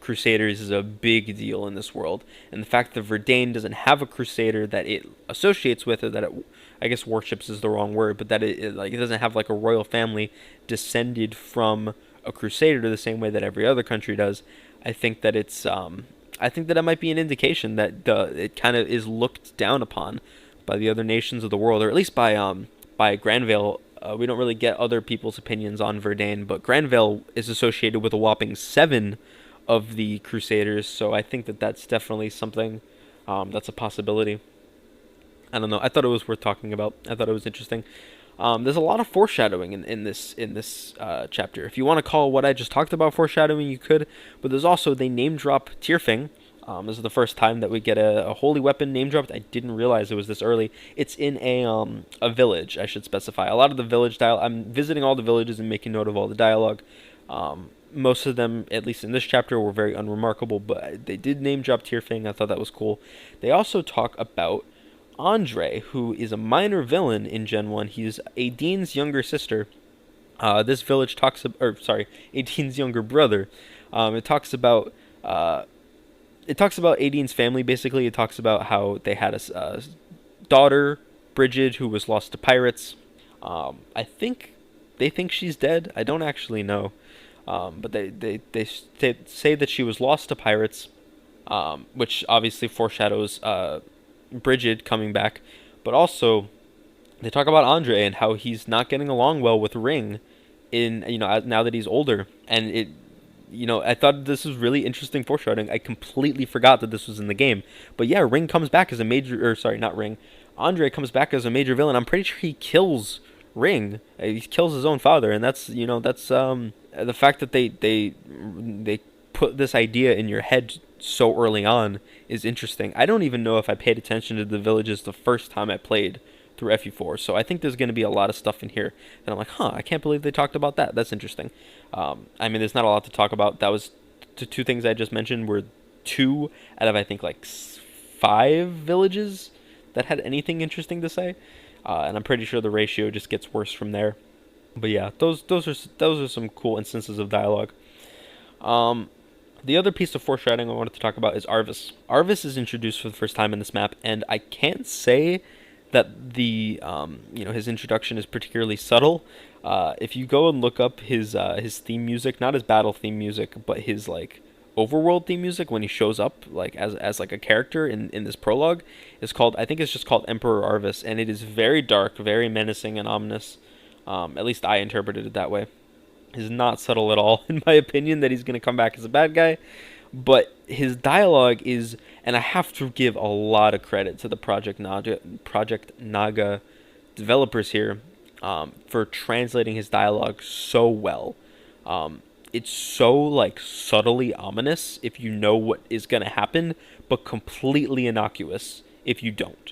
Crusaders is a big deal in this world, and the fact that Verdane doesn't have a Crusader that it associates with, or that I guess worships is the wrong word, but that it doesn't have like a royal family descended from a crusader the same way that every other country does. I think that I think that it might be an indication that it kind of is looked down upon by the other nations of the world, or at least by Granville. We don't really get other people's opinions on Verdane, but Granville is associated with a whopping 7 of the Crusaders, so I think that that's definitely something that's a possibility. I don't know. I thought it was worth talking about. I thought it was interesting. There's a lot of foreshadowing in this chapter. If you want to call what I just talked about foreshadowing, you could. But there's also, they name drop Tyrfing. This is the first time that we get a holy weapon name dropped. I didn't realize it was this early. It's in a village, I should specify. A lot of the village dialogue, I'm visiting all the villages and making note of all the dialogue. Most of them, at least in this chapter, were very unremarkable, but they did name drop Tyrfing. I thought that was cool. They also talk about Andre, who is a minor villain in Gen 1. He's Aideen's younger sister. This village talks about, Aideen's younger brother. It talks about Aideen's family, basically. It talks about how they had a daughter, Bridget, who was lost to pirates. I think they think she's dead. I don't actually know. But they say that she was lost to pirates, which obviously foreshadows Bridget coming back. But also, they talk about Andre and how he's not getting along well with Ring now that he's older. And I thought this was really interesting foreshadowing. I completely forgot that this was in the game. But yeah, Ring comes back as a major, or sorry, not Ring. Andre comes back as a major villain. I'm pretty sure he kills Ring. He kills his own father, and that's the fact that they put this idea in your head so early on is interesting. I don't even know if I paid attention to the villages the first time I played through FE4, so I think there's going to be a lot of stuff in here that I'm like, I can't believe they talked about that. That's interesting. There's not a lot to talk about. That was the 2 things I just mentioned were 2 out of I think like 5 villages that had anything interesting to say, and I'm pretty sure the ratio just gets worse from there. But yeah, those are some cool instances of dialogue. The other piece of foreshadowing I wanted to talk about is Arvis. Arvis is introduced for the first time in this map, and I can't say that the his introduction is particularly subtle. If you go and look up his theme music, not his battle theme music, but his like overworld theme music when he shows up like as like a character in this prologue, I think it's just called Emperor Arvis, and it is very dark, very menacing and ominous. At least I interpreted it that way. It's not subtle at all, in my opinion, that he's going to come back as a bad guy. But his dialogue is, and I have to give a lot of credit to the Project Naga developers here for translating his dialogue so well. It's so like subtly ominous if you know what is going to happen, but completely innocuous if you don't.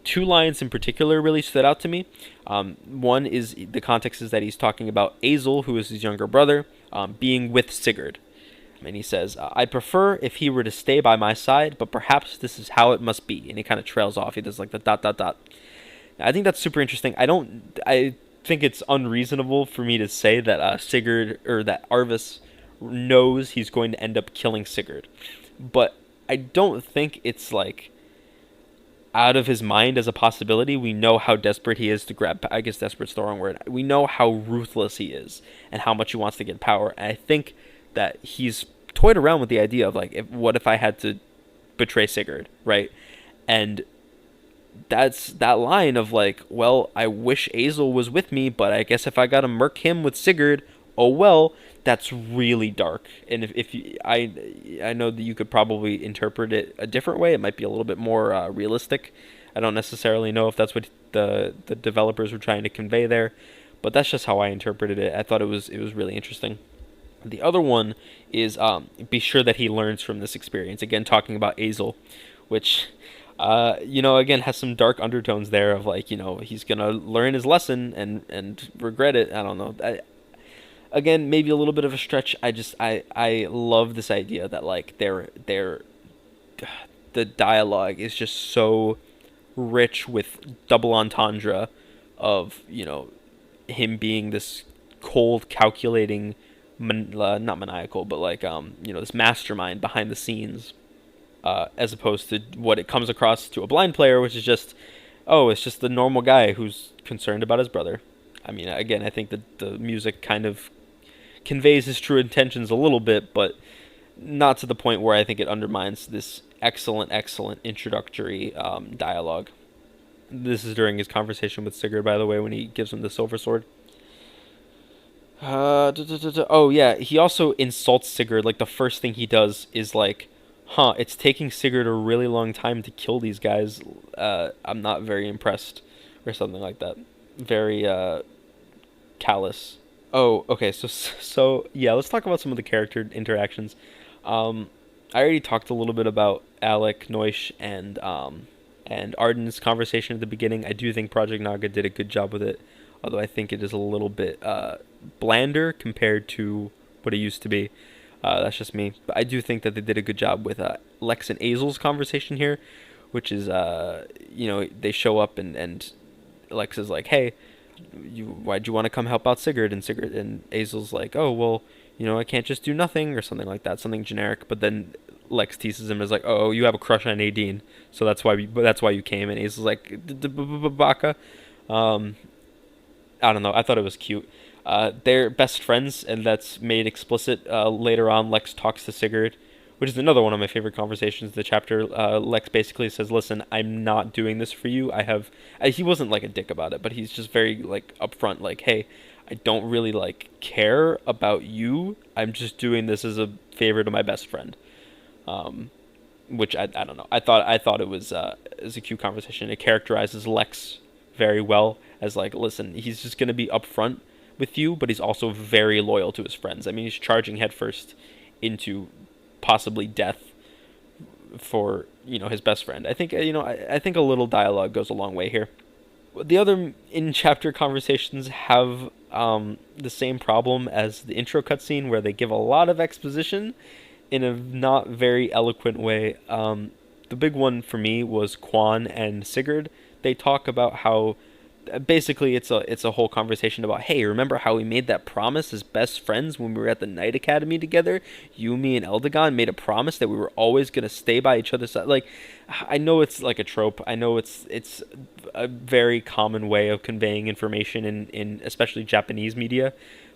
2 lines in particular really stood out to me. One is, the context is that he's talking about Azel, who is his younger brother, being with Sigurd. And he says, I'd prefer if he were to stay by my side, but perhaps this is how it must be. And he kind of trails off. He does like the ... I think that's super interesting. I think it's unreasonable for me to say that Sigurd, or that Arvis knows he's going to end up killing Sigurd. But I don't think it's like out of his mind as a possibility. We know how desperate he is to grab, I guess desperate's the wrong word. We know how ruthless he is and how much he wants to get power. And I think that he's toyed around with the idea of like, what if I had to betray Sigurd, right? And that's that line of like, well, I wish Azel was with me, but I guess if I gotta murk him with Sigurd, oh well. That's really dark, and I know that you could probably interpret it a different way. It might be a little bit more realistic. I don't necessarily know if that's what the developers were trying to convey there, but that's just how I interpreted it. I thought it was really interesting. The other one is be sure that he learns from this experience. Again, talking about Azel, which again has some dark undertones there of like, he's gonna learn his lesson and regret it. I don't know. Again, maybe a little bit of a stretch. I love this idea that like the dialogue is just so rich with double entendre of him being this cold, calculating, not maniacal, but like this mastermind behind the scenes, as opposed to what it comes across to a blind player, which is just oh, it's just the normal guy who's concerned about his brother. I mean, again, I think that the music kind of conveys his true intentions a little bit, but not to the point where I think it undermines this excellent introductory dialogue. This is during his conversation with Sigurd, by the way, when he gives him the silver sword. Oh yeah, he also insults Sigurd. Like the first thing he does is like, "Huh, it's taking Sigurd a really long time to kill these guys. I'm not very impressed," or something like that. Very callous. Oh, okay. So yeah, let's talk about some of the character interactions. Um, I already talked a little bit about Alec, Noish, and Arden's conversation at the beginning. I do think Project Naga did a good job with it, although I think it is a little bit blander compared to what it used to be. That's just me, but I do think that they did a good job with Lex and Azel's conversation here, which is they show up and Lex is like, hey, why'd you want to come help out Sigurd? And Sigurd and Azel's like, oh well, I can't just do nothing or something like that, something generic. But then Lex teases him as like, oh, you have a crush on Nadine, so that's why you came. And Azel's like, baka. I don't know. I thought it was cute. They're best friends, and that's made explicit later on. Lex talks to Sigurd, which is another one of my favorite conversations. The chapter, Lex basically says, "Listen, I'm not doing this for you. I have." He wasn't like a dick about it, but he's just very like upfront, like, "Hey, I don't really like care about you. I'm just doing this as a favor to my best friend." Which I don't know. I thought it was a cute conversation. It characterizes Lex very well as like, listen, he's just gonna be upfront with you, but he's also very loyal to his friends. I mean, he's charging headfirst into possibly death for his best friend. I think I think a little dialogue goes a long way here. The other in chapter conversations have the same problem as the intro cutscene, where they give a lot of exposition in a not very eloquent way. The big one for me was Quan and Sigurd. They talk about how basically it's a whole conversation about, hey, remember how we made that promise as best friends when we were at the Night Academy together? You, me, and Eldegon made a promise that we were always gonna stay by each other's side. Like, I know it's like a trope. I know it's a very common way of conveying information in especially Japanese media,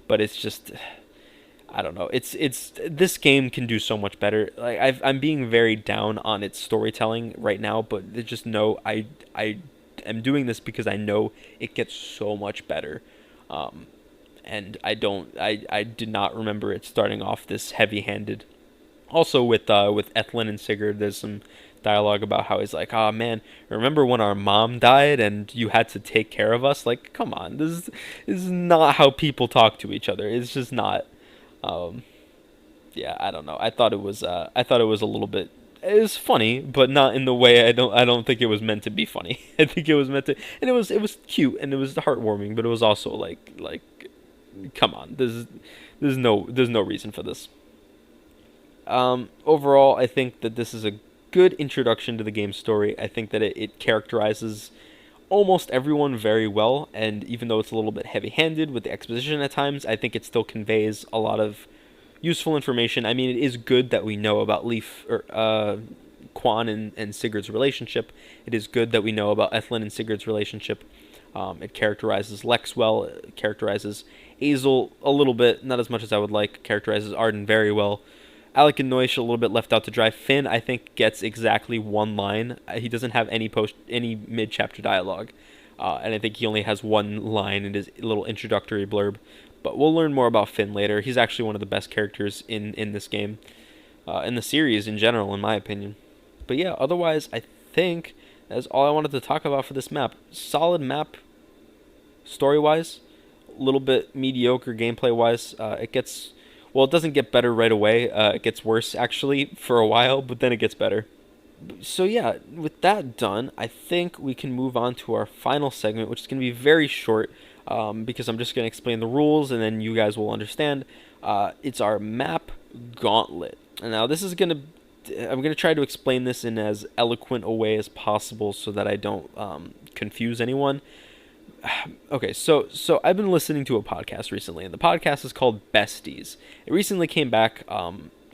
but it's just, I don't know. It's this game can do so much better. Like I'm being very down on its storytelling right now, but just know I am doing this because I know it gets so much better, and I did not remember it starting off this heavy-handed. Also with Ethlin and Sigurd, there's some dialogue about how he's like, oh man, remember when our mom died and you had to take care of us? Like, come on, this is not how people talk to each other. It's just not. Yeah, I don't know. I thought it was a little bit. It was funny, but not in the way I don't think it was meant to be funny. I think it was meant to, and it was cute and it was heartwarming, but it was also like, come on, there's no reason for this. Overall, I think that this is a good introduction to the game's story. I think that it characterizes almost everyone very well, and even though it's a little bit heavy-handed with the exposition at times, I think it still conveys a lot of useful information. I mean, it is good that we know about Leaf or Quan and Sigurd's relationship. It is good that we know about Ethlin and Sigurd's relationship. It characterizes Lex well. It characterizes Azel a little bit, not as much as I would like. Characterizes Arden very well. Alec and Noish a little bit left out to dry. Finn, I think, gets exactly one line. He doesn't have any mid-chapter dialogue, and I think he only has one line in his little introductory blurb. But we'll learn more about Finn later. He's actually one of the best characters in this game, in the series in general, in my opinion. But yeah, otherwise, I think that's all I wanted to talk about for this map. Solid map, story-wise. A little bit mediocre gameplay-wise. It doesn't get better right away. It gets worse, actually, for a while, but then it gets better. So yeah, with that done, I think we can move on to our final segment, which is going to be very short, because I'm just going to explain the rules, and then you guys will understand. It's our map gauntlet. And now this is I'm going to try to explain this in as eloquent a way as possible so that I don't confuse anyone. Okay, so I've been listening to a podcast recently, and the podcast is called Besties. It recently came back,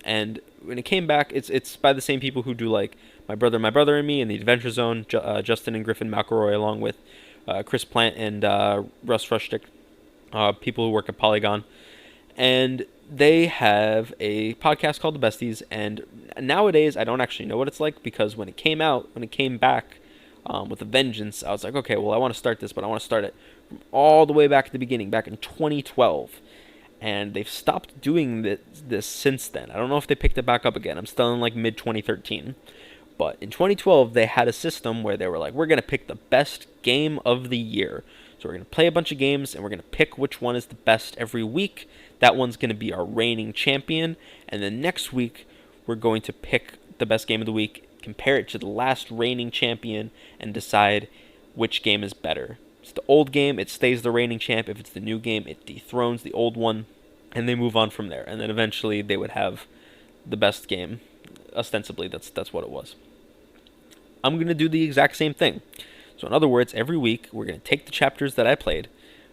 and when it came back, it's by the same people who do like My Brother and Me, and the Adventure Zone, Justin and Griffin McElroy, along with Chris Plant and Russ Rushtick, people who work at Polygon. And they have a podcast called The Besties, and nowadays I don't actually know what it's like, because when it came back with a vengeance, I was like, okay, well, I want to start this, but I want to start it from all the way back at the beginning, back in 2012. And they've stopped doing this since then. I don't know if they picked it back up again. I'm still in like mid 2013. But in 2012, they had a system where they were like, we're going to pick the best game of the year. So we're going to play a bunch of games, and we're going to pick which one is the best every week. That one's going to be our reigning champion. And then next week, we're going to pick the best game of the week, compare it to the last reigning champion, and decide which game is better. If it's the old game, it stays the reigning champ. If it's the new game, it dethrones the old one. And they move on from there. And then eventually they would have the best game. Ostensibly, that's what it was. I'm going to do the exact same thing. So in other words, every week, we're going to take the chapters that I played.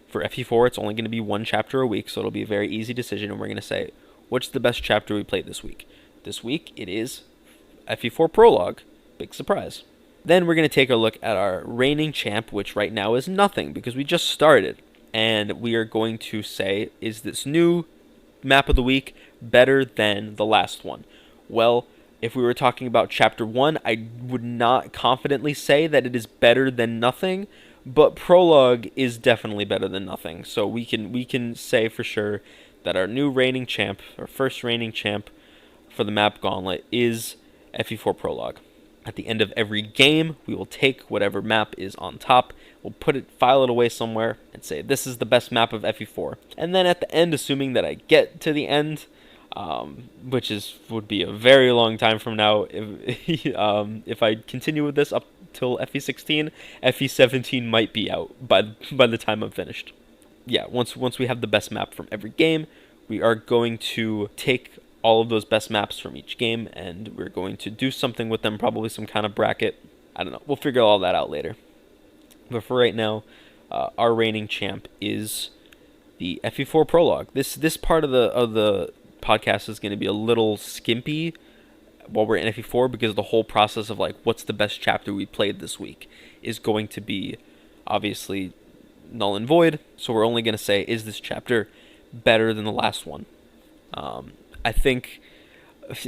For FE4, it's only going to be one chapter a week, so it'll be a very easy decision, and we're going to say, what's the best chapter we played this week? This week, it is FE4 Prologue. Big surprise. Then we're going to take a look at our reigning champ, which right now is nothing, because we just started. And we are going to say, is this new map of the week better than the last one? Well, if we were talking about Chapter 1, I would not confidently say that it is better than nothing, but Prologue is definitely better than nothing. So we can say for sure that our new reigning champ, our first reigning champ for the map Gauntlet, is FE4 Prologue. At the end of every game, we will take whatever map is on top, we'll file it away somewhere, and say, this is the best map of FE4. And then at the end, assuming that I get to the end, which would be a very long time from now, if I continue with this up till FE16, FE17 might be out by the time I'm finished. Yeah, once we have the best map from every game, we are going to take all of those best maps from each game, and we're going to do something with them, probably some kind of bracket. I don't know. We'll figure all that out later. But for right now, our reigning champ is the FE4 Prologue. This part of the podcast is going to be a little skimpy while we're in FE4, because the whole process of like what's the best chapter we played this week is going to be obviously null and void. So we're only going to say, is this chapter better than the last one? I think,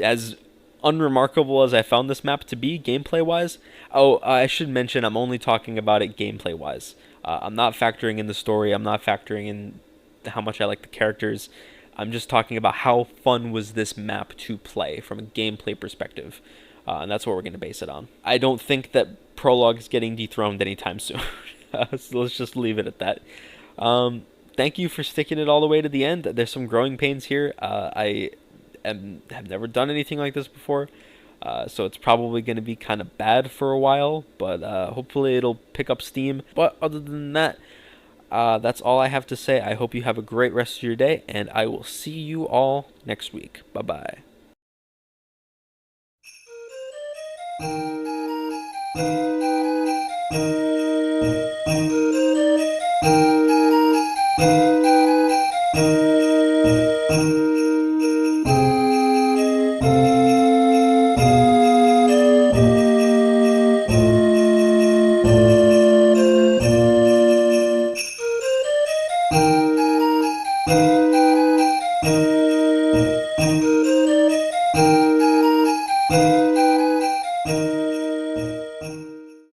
as unremarkable as I found this map to be gameplay-wise, I should mention I'm only talking about it gameplay-wise. I'm not factoring in the story. I'm not factoring in how much I like the characters. I'm just talking about how fun was this map to play from a gameplay perspective. And that's what we're going to base it on. I don't think that Prologue is getting dethroned anytime soon. So let's just leave it at that. Thank you for sticking it all the way to the end. There's some growing pains here. I have never done anything like this before. So it's probably going to be kind of bad for a while. But hopefully it'll pick up steam. But other than that, that's all I have to say. I hope you have a great rest of your day, and I will see you all next week. Bye-bye.